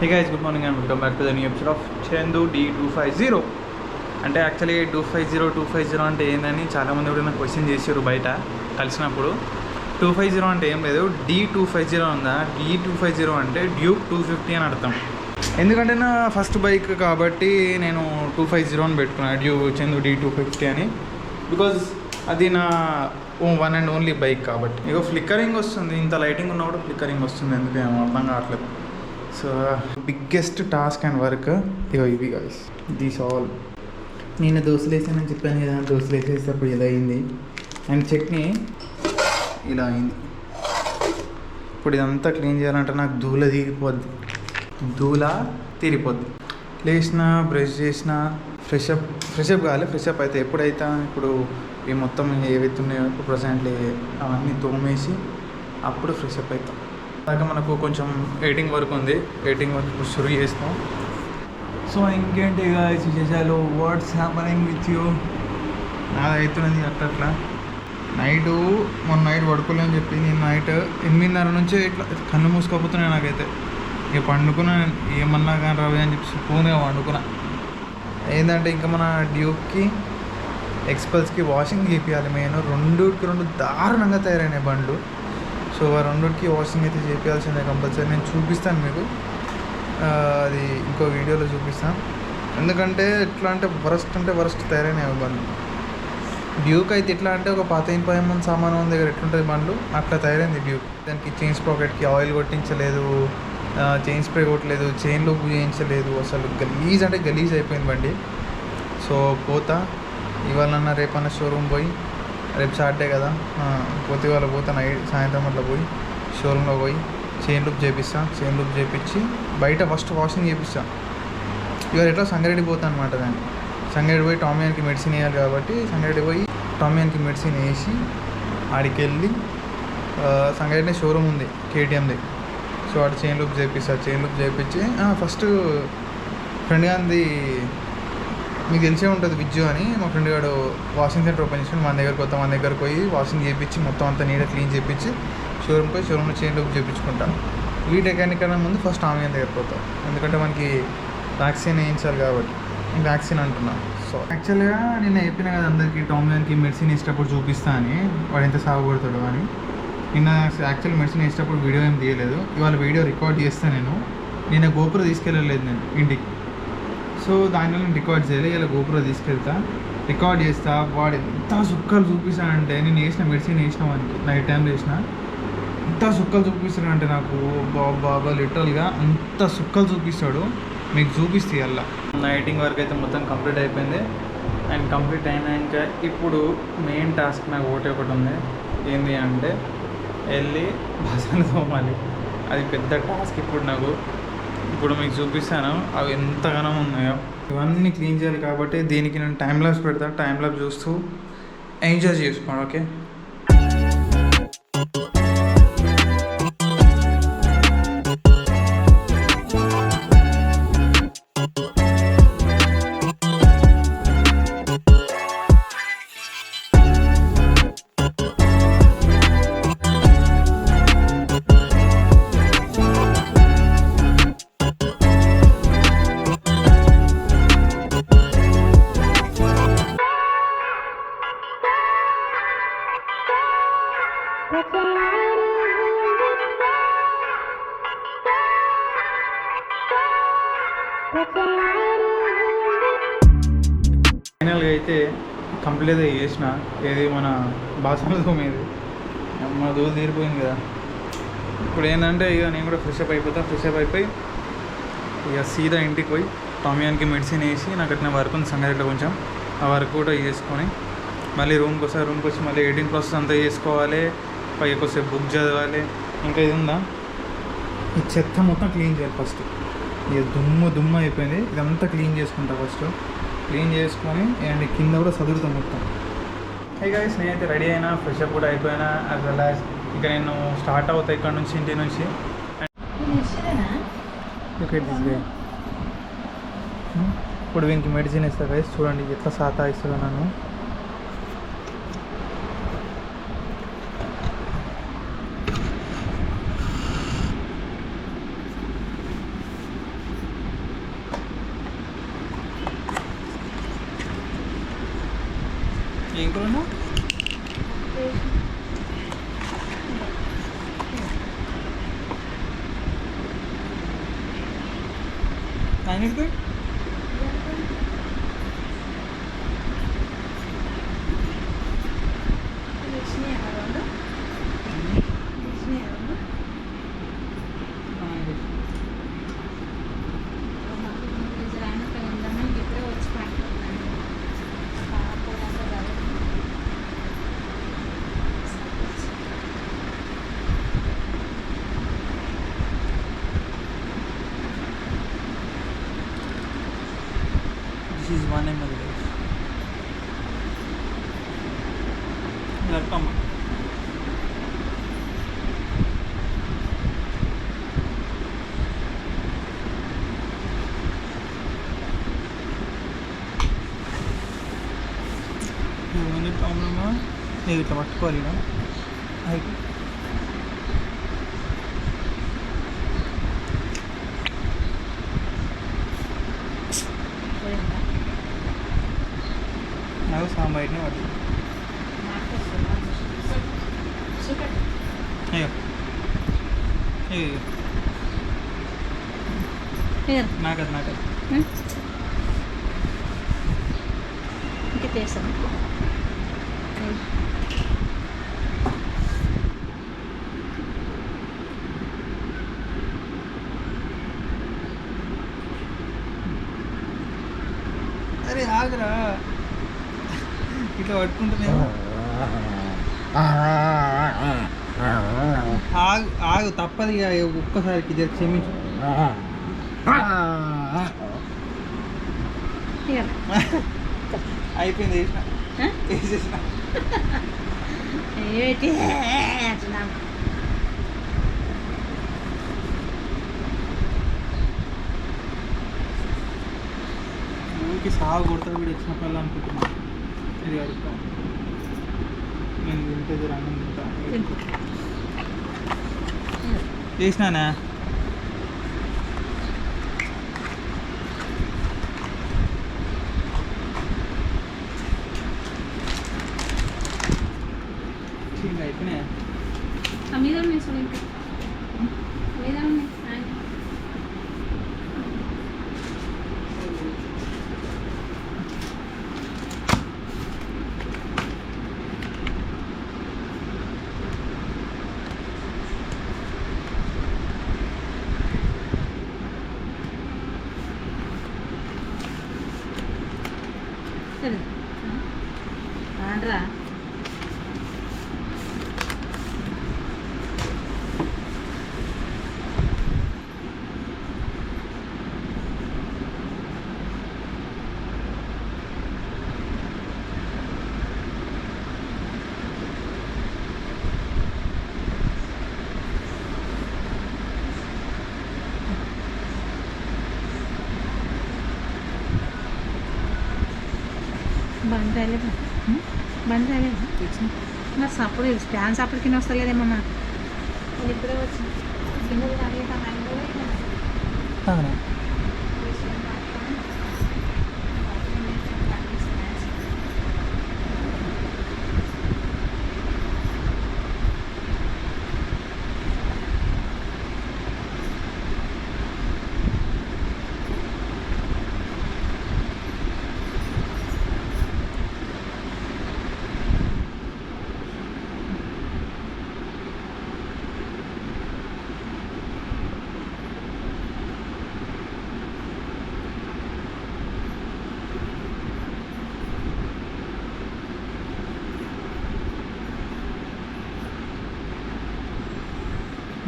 Hey guys, good morning and welcome back to the new episode of Chendu D250. అంటే actually 250 అంటే ఏందని చాలామంది కూడా నాకు క్వశ్చన్ చేశారు బయట కలిసినప్పుడు. 250 అంటే ఏం లేదు, D250 ఉందా. D250 అంటే డ్యూక్ 250 అని అర్థం. ఎందుకంటే నా ఫస్ట్ బైక్ కాబట్టి నేను 250 అని పెట్టుకున్నాను, చందు D250 అని. బికాజ్ అది నా వన్ అండ్ ఓన్లీ బైక్ కాబట్టి. ఇక ఫ్లిక్కరింగ్ వస్తుంది, ఇంత లైటింగ్ ఉన్నా కూడా ఫ్లిక్కరింగ్ వస్తుంది, ఎందుకు ఏమో అర్థం కావట్లేదు. So biggest task and work ఇగో ఇవి గైస్, దీస్ ఆల్. నేను దోశలు వేసానని చెప్పాను కదా, దోశలు వేసేటప్పుడు ఇలా అయింది. అండ్ చట్నీ ఇలా అయింది. ఇప్పుడు ఇదంతా క్లీన్ చేయాలంటే నాకు ధూళ తీరిపోద్ది. లేచిన బ్రష్ చేసిన ఫ్రెషప్ కావాలి. ఫ్రెషప్ అయితే ఎప్పుడైతే ఇప్పుడు ఈ మొత్తం ఏవైతే ఉన్నాయో ఇప్పుడు ప్రజెంట్లీ అవన్నీ తోమేసి అప్పుడు ఫ్రెషప్ అవుతాం. అలాగే మనకు కొంచెం ఎడిటింగ్ వర్క్ ఉంది, ఎడిటింగ్ వర్క్ ఇప్పుడు షురూ చేస్తాం. సో ఇంకేంటి విశేషాలు, వాట్స్ హ్యాపనింగ్ విత్ యూ? నాది అవుతున్నది అట్లా. మొన్న నైట్ పడుకోలేని చెప్పి నేను నైట్ 8:30 నుంచి ఇట్లా కళ్ళు మూసుకోకపోతున్నాయి. నాకైతే ఇక పండుకున్నా, ఏమన్నా కానీ రవి అని చెప్పి పూర్తిగా పండుకున్నా. ఏంటంటే ఇంకా మన డ్యూక్కి ఎక్స్పల్స్కి వాషింగ్ చేయాలి. మెయిన్ రెండు దారుణంగా తయారైనాయి బండ్లు. సో ఆ రెండుకి వాషింగ్ అయితే చేయాల్సిందే కంపల్సరీ. నేను చూపిస్తాను మీకు, అది ఇంకో వీడియోలో చూపిస్తాను. ఎందుకంటే ఎట్లా అంటే వరస్ట్ తయారైనాయి బండ్లు. డ్యూక్ అయితే ఎట్లా అంటే ఒక పాత ఇంపైన సామాను ఉన్న దగ్గర ఎట్లుంటుంది బండ్లు అట్లా తయారైంది డ్యూక్. దానికి చైన్ స్ప్రాకెట్కి ఆయిల్ కొట్టించలేదు, చైన్ స్ప్రే కొట్టలేదు, చైన్ లూప్ చేయించలేదు. అసలు గలీజ్ అయిపోయింది బండి. సో పోతా ఇవాళన్నా రేపన్నా షోరూమ్ పోయి, రేపు సాటర్డే కదా, పోతే ఇవాళ పోతా సాయంత్రం అట్లా పోయి షోరూంలో పోయి చైన్ లూప్ చేయించి బయట ఫస్ట్ వాషింగ్ చేపిస్తాను. ఇవాళ ఎట్లా సంగారెడ్డి పోతాను అనమాట. దాన్ని సంగారెడ్డి పోయి టామియాన్కి మెడిసిన్ వేయాలి కాబట్టి సంగారెడ్డి పోయి టామియాన్కి మెడిసిన్ వేసి ఆడికి వెళ్ళి సంగారెడ్డి షోరూమ్ ఉంది కేటీఎంది. సో ఆడ చైన్ లూప్ చేయించి ఫస్ట్ ఫ్రెండ్ గారిది మీకు తెలిసే ఉంటుంది, విజ్జు అని మా ఫ్రెండ్ గారు వాషింగ్ సెంటర్ ఓపెన్ చేసి మన దగ్గరకు పోయి వాషింగ్ చేయించి మొత్తం అంతా నీట్గా క్లీన్ చేయించి షోరూంలో చైన్ లూప్ చేయించుకుంటాను. వీటెకానిక్ కన్నా ముందు ఫస్ట్ టామియాన్ దగ్గరికి పోతాం, ఎందుకంటే మనకి వ్యాక్సిన్ వేయించాలి కాబట్టి. నేను వ్యాక్సిన్ అంటున్నాను. సో యాక్చువల్గా నేను చెప్పిన కదా అందరికీ టామియాన్కి మెడిసిన్ వేసేటప్పుడు చూపిస్తా అని, వాడు ఎంత సాగుపడతాడు అని. నిన్న యాక్చువల్ మెడిసిన్ వేసేటప్పుడు వీడియో ఏం తీయలేదు, ఇవాళ వీడియో రికార్డ్ చేస్తాను. నేను గోపురం తీసుకెళ్ళలేదు నేను ఇంటికి. సో దానివల్ల నేను రికార్డ్ చేయాలి. ఇలా గోపురం తీసుకెళ్తా, రికార్డ్ చేస్తా. వాడు ఎంత సుక్కలు చూపిస్తానంటే, నేను వేసిన మెడిసిన్ వేసిన వానికి నైట్ టైంలో వేసిన, ఎంత సుక్కలు చూపిస్తాడంటే నాకు బాబా లిటరల్గా అంత సుక్కలు చూపిస్తాడు. మీకు చూపిస్తే అలా నైటింగ్ వర్క్ అయితే మొత్తం కంప్లీట్ అయిపోయింది. అండ్ కంప్లీట్ అయినాక ఇప్పుడు మెయిన్ టాస్క్ నాకు ఒకటి ఉంది. ఏంటి అంటే వెళ్ళి బసలు తోమాలి. అది పెద్ద టాస్క్ ఇప్పుడు మీకు చూపిస్తాను అవి ఎంతగానో ఉన్నాయో. ఇవన్నీ క్లీన్ చేయాలి కాబట్టి దీనికి నేను టైం ల్యాబ్స్ పెడతాను. టైం ల్యాబ్స్ చూస్తూ ఎంజాయ్ చేసుకోండి, ఓకే? ఫైనల్గా అయితే కంప్లీట్గా చేసిన. ఏది మన బాసనలు తోమేది మన దూలు తీరిపోయింది కదా. ఇప్పుడు ఏంటంటే ఇక నేను కూడా ఫ్రెషప్ అయిపోయి ఇక సీదా ఇంటికి పోయి టామియాన్కి మెడిసిన్ వేసి, నాకు అట్లా వర్క్ ఉంది సంగారెడ్డిలో కొంచెం, ఆ వర్క్ కూడా చేసుకొని మళ్ళీ రూమ్కి వచ్చి మళ్ళీ ఎడిటింగ్ ప్రాసెస్ అంతా చేసుకోవాలి. పైకి కొద్దిసేపు బుక్ చదవాలి. ఇంకా ఇది ఉందా, ఈ చెత్త మొత్తం క్లీన్ చేయాలి ఫస్ట్. ఇక దుమ్ము అయిపోయింది, ఇదంతా క్లీన్ చేసుకుంటా ఫస్ట్. క్లీన్ చేసుకొని అండ్ కింద కూడా చదువుతాం మొత్తం. హే గైస్, నేనైతే రెడీ అయినా, ఫ్రెషప్ కూడా అయిపోయినా. యాజ్ వెల్ యాజ్ ఇక నేను స్టార్ట్ అవుతాయి ఇక్కడ నుంచి, ఇంటి నుంచి. ఇప్పుడు వీనికి మెడిసిన్ ఇస్తా గైస్, చూడండి ఎట్లా సాతా ఇస్తుందో నన్ను. ఏం కూర ఆయనకి This is 1 ml guys. Come. ఇది ఇట్లా పట్టుకోవాలి నాకు సాంబాయిని పట్టు అయ్యో నాకది ఇంకా చేస్తాను అరే ఆగరా ఇట్లా పట్టుకుంటున్నా ఆగు తప్పదు ఇక ఒక్కసారికి క్షమించు అయిపోయింది వేసేసిన ఊరికి సాగు కొడతాడు వీడు వచ్చిన పళ్ళు అనుకుంటున్నాను ఇది అడుగుతాం నేను తింటే అన్నం తింటా చేసినానా అయిపోయినాయా మీద ఉన్నాయి మీద ఉన్నాయి ఆండ్రా బంద్ అయ్యలేదు బంద్ అయ్యలేదు మరి సప్పుడు స్టాండ్స్ అప్పటికి వస్తలేదేమన్నా నేను ఇప్పుడే వచ్చింది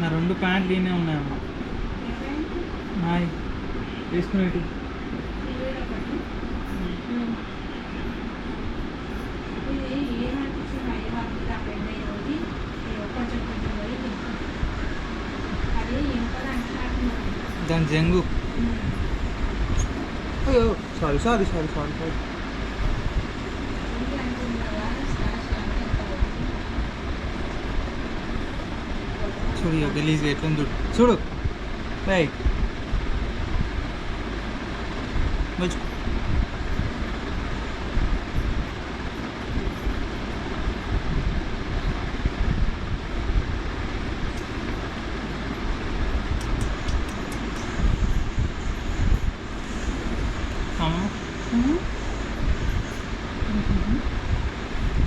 నా 2 ప్యాంట్లు ఈయనే ఉన్నాయమ్మా నాయ్ వేసుకునేటి దాని జంగు అయ్యో sorry sorry sorry sorry sorry చూడు ఇక గలీజ్ ఎట్లుంది చూడు రైట్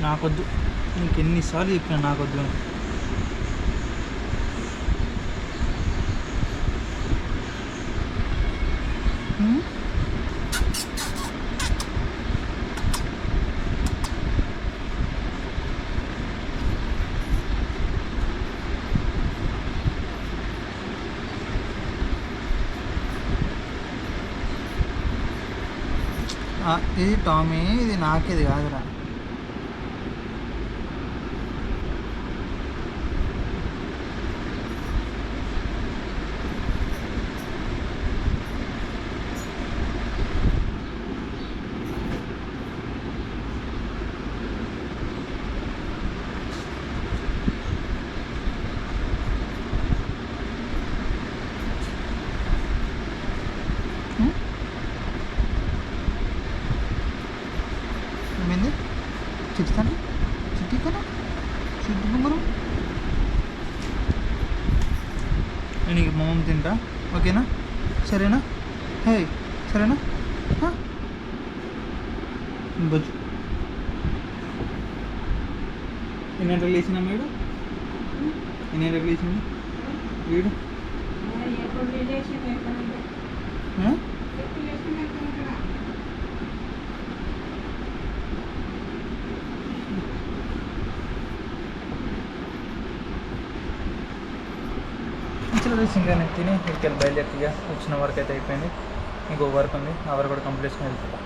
నాకొద్దు, నీకు ఎన్నిసార్లు చెప్పినా నాకొద్దు అని. ఇది టామీ, ఇది నాకేది కాదురా. ఏమైంది? చిట్టాను చిట్టి కదా, చిట్టి బొమ్మరు. నేను ఇక మొహం తింటా, ఓకేనా? సరేనా? హే సరేనా? బొచ్చు ఎన్ని గంటలకు లేచినా మేడు? ఎన్ని గంటలకు లేచింది వీడు? ఇంకా నేను తిని ఇక్కడికి బయలుదేరి వచ్చిన వర్క్ అయితే అయిపోయింది. ఇంకో వర్క్ ఉంది, ఆ వర్క్ కూడా కంప్లీట్ చేసుకుని వెళ్తాను.